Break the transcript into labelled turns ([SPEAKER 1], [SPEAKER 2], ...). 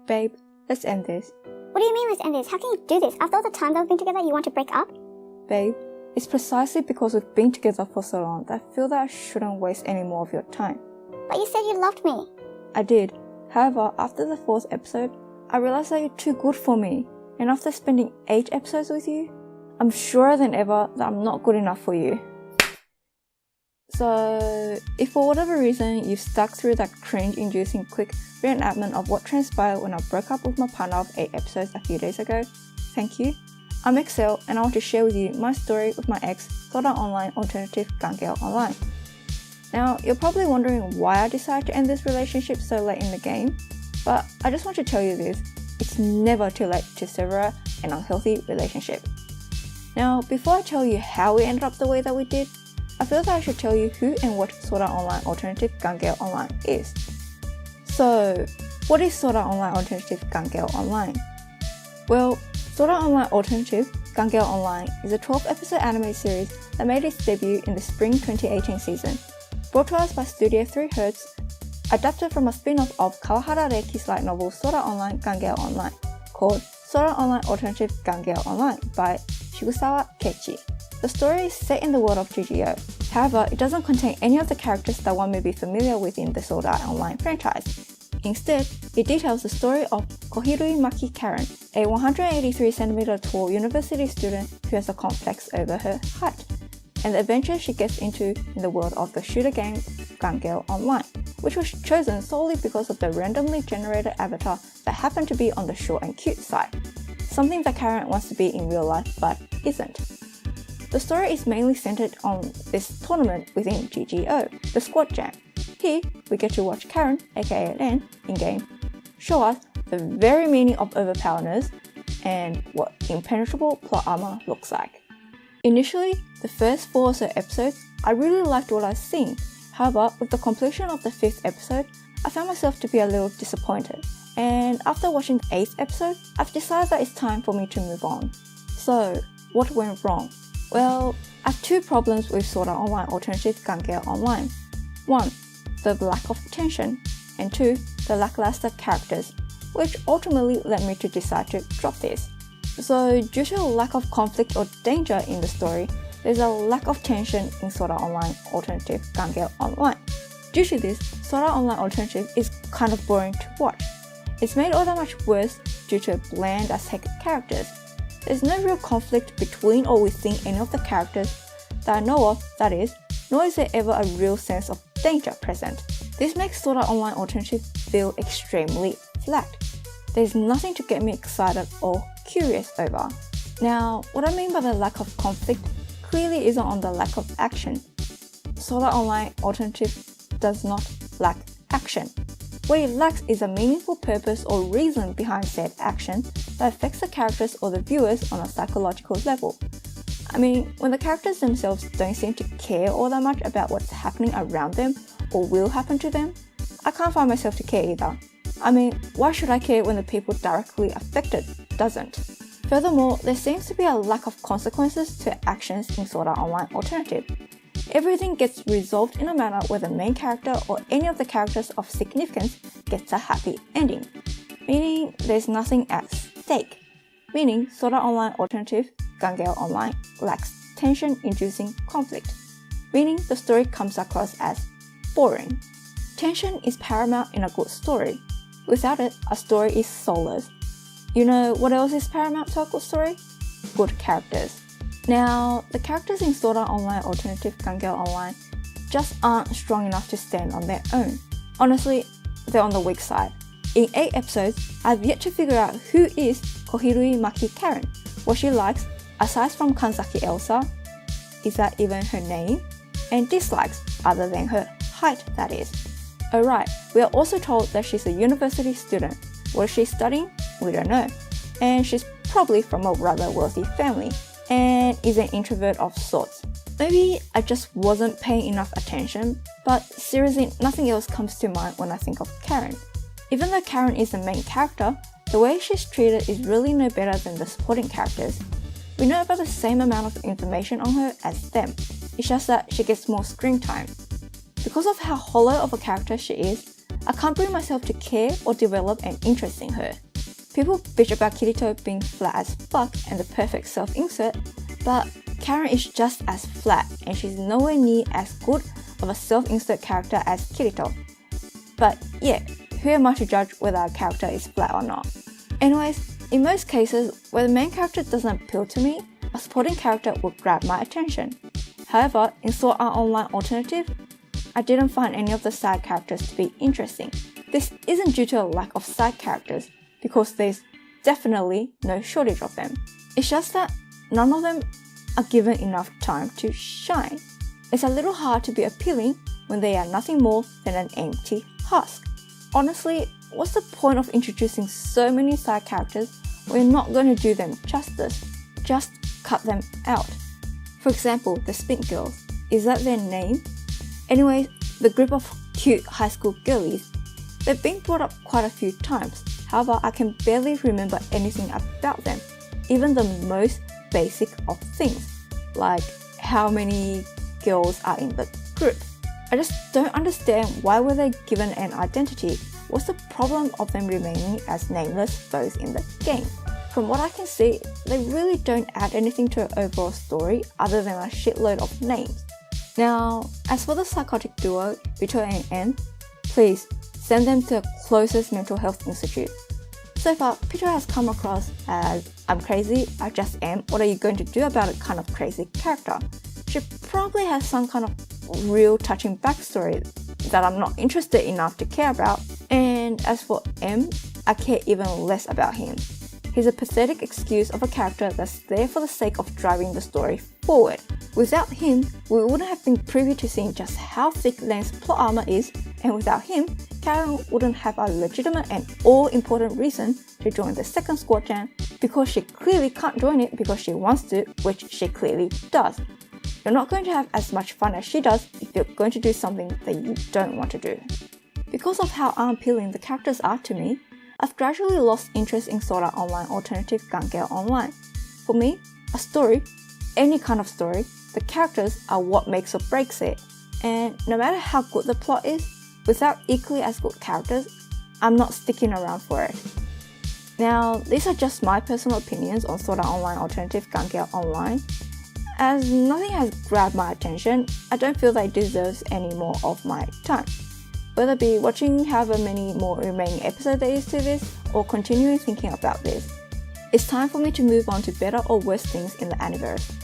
[SPEAKER 1] Babe, let's end this.
[SPEAKER 2] What do you mean let's end this? How can you do this? After all the time that we've been together, you want to break up?
[SPEAKER 1] Babe, it's precisely because we've been together for so long that I feel that I shouldn't waste any more of your time.
[SPEAKER 2] But you said you loved me.
[SPEAKER 1] I did. However, after the 4th episode, I realized that you're too good for me. And after spending 8 episodes with you, I'm surer than ever that I'm not good enough for you. So, if for whatever reason you've stuck through that cringe-inducing quick reenactment of what transpired when I broke up with my partner of 8 episodes a few days ago, thank you. I'm Excel and I want to share with you my story with my ex, Sword Art Online alternative Gale Online. Now, you're probably wondering why I decided to end this relationship so late in the game, but I just want to tell you this, it's never too late to sever an unhealthy relationship. Now, before I tell you how we ended up the way that we did, I feel that I should tell you who and what Sword Art Online alternative Gale Online is. So, what is Sword Art Online alternative Gale Online? Well, Sword Art Online alternative Gale Online is a 12-episode anime series that made its debut in the spring 2018 season. Brought to us by Studio 3 Hertz, adapted from a spin-off of Kawahara Reiki's light novel Sword Art Online Gale Online, called Sword Art Online alternative Gale Online by Shigusawa Kechi. The story is set in the world of GGO, however, it doesn't contain any of the characters that one may be familiar with in the Sword Art Online franchise. Instead, it details the story of Kohirui Maki Karen, a 183cm tall university student who has a complex over her height, and the adventures she gets into in the world of the shooter game Gale Online, which was chosen solely because of the randomly generated avatar that happened to be on the short and cute side, something that Karen wants to be in real life but isn't. The story is mainly centered on this tournament within GGO, the Squad Jam. Here, we get to watch Karen, aka Len, in-game, show us the very meaning of overpowerness and what impenetrable plot armor looks like. Initially, the first 4 or so episodes, I really liked what I was seeing. However, with the completion of the 5th episode, I found myself to be a little disappointed. And after watching the 8th episode, I've decided that it's time for me to move on. So, what went wrong? Well, I have 2 problems with Sword Art Online alternative Gale Online. 1. The lack of tension, and 2. The lackluster characters, which ultimately led me to decide to drop this. So, due to a lack of conflict or danger in the story, there's a lack of tension in Sword Art Online alternative Gale Online. Due to this, Sword Art Online alternative is kind of boring to watch. It's made all that much worse due to bland as heck characters. There's no real conflict between or within any of the characters that I know of, that is, nor is there ever a real sense of danger present. This makes Sword Art Online alternative feel extremely flat. There's nothing to get me excited or curious over. Now, what I mean by the lack of conflict clearly isn't on the lack of action. Sword Art Online alternative does not lack action. What it lacks is a meaningful purpose or reason behind said action that affects the characters or the viewers on a psychological level. I mean, when the characters themselves don't seem to care all that much about what's happening around them or will happen to them, I can't find myself to care either. I mean, why should I care when the people directly affected doesn't? Furthermore, there seems to be a lack of consequences to actions in Sword Art Online alternative. Everything gets resolved in a manner where the main character or any of the characters of significance gets a happy ending, meaning there's nothing at stake, meaning Sword Art Online alternative Gale Online lacks tension-inducing conflict, meaning the story comes across as boring. Tension is paramount in a good story. Without it, a story is soulless. You know what else is paramount to a good story? Good characters. Now, the characters in Sword Art Online alternative Gale Online just aren't strong enough to stand on their own. Honestly, they're on the weak side. In 8 episodes, I've yet to figure out who is Kohirui Maki Karen, what she likes, aside from Kanzaki Elsa, is that even her name, and dislikes other than her height, that is. Alright, we are also told that she's a university student. What is she studying? We don't know. And she's probably from a rather wealthy family, and is an introvert of sorts. Maybe I just wasn't paying enough attention, but seriously, nothing else comes to mind when I think of Karen. Even though Karen is the main character, the way she's treated is really no better than the supporting characters. We know about the same amount of information on her as them, it's just that she gets more screen time. Because of how hollow of a character she is, I can't bring myself to care or develop an interest in her. People bitch about Kirito being flat as fuck and the perfect self-insert, but Karen is just as flat and she's nowhere near as good of a self-insert character as Kirito. But yeah, who am I to judge whether a character is flat or not? Anyways, in most cases, where the main character doesn't appeal to me, a supporting character would grab my attention. However, in Sword Art Online Alternative, I didn't find any of the side characters to be interesting. This isn't due to a lack of side characters, because there's definitely no shortage of them. It's just that none of them are given enough time to shine. It's a little hard to be appealing when they are nothing more than an empty husk. Honestly, what's the point of introducing so many side characters when you're not going to do them justice? Just cut them out. For example, the Spink Girls. Is that their name? Anyways, the group of cute high school girlies. They've been brought up quite a few times, however I can barely remember anything about them, even the most basic of things, like how many girls are in the group. I just don't understand why were they given an identity. What's the problem of them remaining as nameless foes in the game? From what I can see, they really don't add anything to the overall story other than a shitload of names. Now, as for the psychotic duo, Vito and N, please send them to the closest mental health institute. So far, Vito has come across as I'm crazy, I just am, what are you going to do about it kind of crazy character. She probably has some kind of real touching backstory that I'm not interested enough to care about. And as for M, I care even less about him. He's a pathetic excuse of a character that's there for the sake of driving the story forward. Without him, we wouldn't have been privy to seeing just how thick Len's plot armor is, and without him, Karen wouldn't have a legitimate and all-important reason to join the second squadron, because she clearly can't join it because she wants to, which she clearly does. You're not going to have as much fun as she does if you're going to do something that you don't want to do. Because of how unappealing the characters are to me, I've gradually lost interest in Sword Art Online Alternative Gale Online. For me, a story, any kind of story, the characters are what makes or breaks it. And no matter how good the plot is, without equally as good characters, I'm not sticking around for it. Now, these are just my personal opinions on Sword Art Online Alternative Gale Online. As nothing has grabbed my attention, I don't feel that it deserves any more of my time. Whether it be watching however many more remaining episodes there is to this, or continuing thinking about this. It's time for me to move on to better or worse things in the Aniverse.